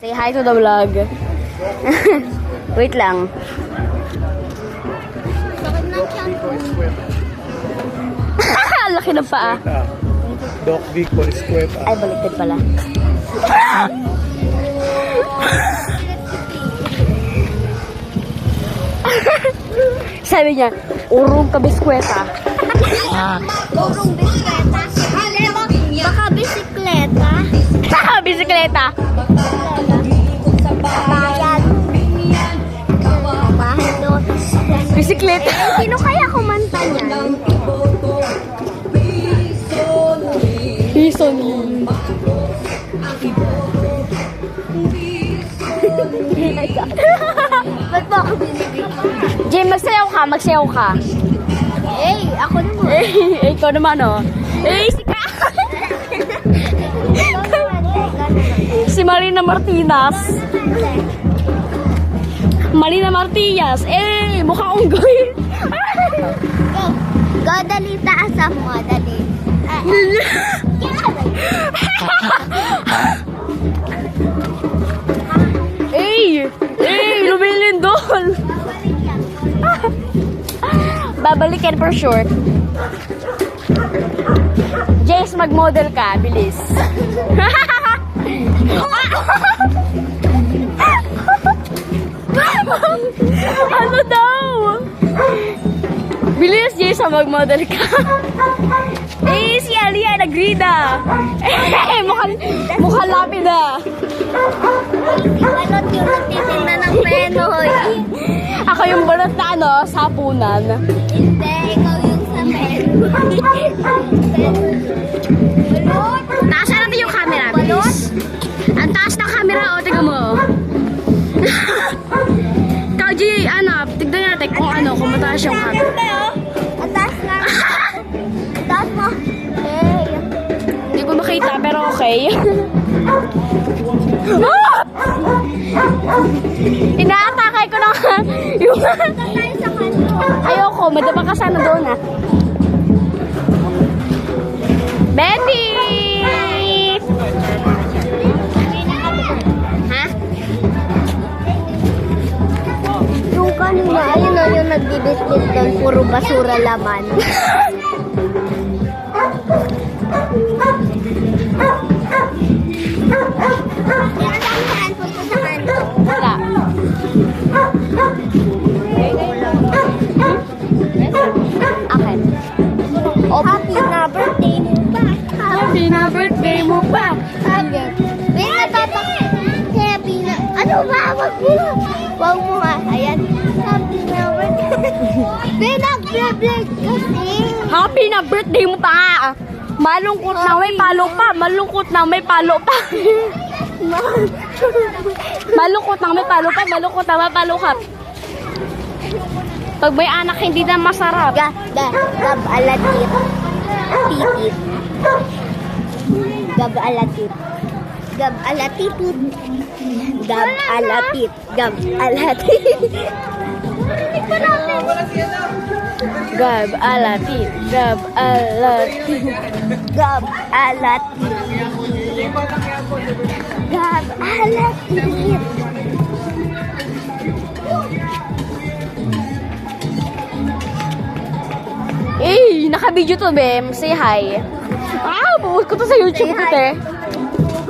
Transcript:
Say hi to the vlog. Wait lang. Laki ng paa. Doc Vic Polisqueta. Ay, baliktad pala. Sabi niya, urong ka biskweta. Urong bisikleta. Baka bisikleta. Bisikleta. Bayan. Bahan doon. Bisikleta. Sino kaya kumanta niyan? Bison. Ba't mo ako binibig? Jay, magsayaw ka, magsayaw ka. Eh, ako naman. Ikaw naman, oh. Si Ka. Si Marina Martinez. Marina Martinez. Mukha unggoy. Go. Go, dali. Taasap mo, dali. Lumilindol. Babalikan for sure. Jace, mag-model ka. Bilis. Ano daw? Bilis, Jace, mag-model ka. Si Alia, nagrida. Mukhang lapida. Balot yung nagtitinda ng penoy. Ako yung balot na sapunan. Hindi, ikaw yung sa penoy. Balot. Taasan natin yung camera, bilis. Ang taas ng camera, tingnan mo. Ikaw, G, tignan natin kung mataas yung camera. Ang taas nga. Ang taas mo. Hey. Hindi ko makita, pero okay. Inaatake ko na yung... Tayo sa kanto. Ayoko, madaba ka sana doon, Betty! Ha? Yung kanina, ayun o yung nagbibisbis doon, puro basura laman. Saan punta sa kanto? Wala. Akin. Happy na birthday mo ba? Happy na birthday mo pa! May natatak. Happy na. Ano ba? Wag mo. Wag mo nga. Ayan. Happy na birthday. May nag-vlog kasi. Happy na birthday mo pa! Malungkot na may palo pa! Malungkot na may palo pa! Malungkot na may palo pa! Malungkot na may palo ka! Pag may anak, hindi na masarap. Gab alatit. Titit. Gab alatit. Gab alatitit. Gab alatit. Gab alatit. Gab alatit. Gab alatit. Gab alatit. Gab alatit. Naka-video to, Bem. Say hi. Buhos ko to sa YouTube ko, te.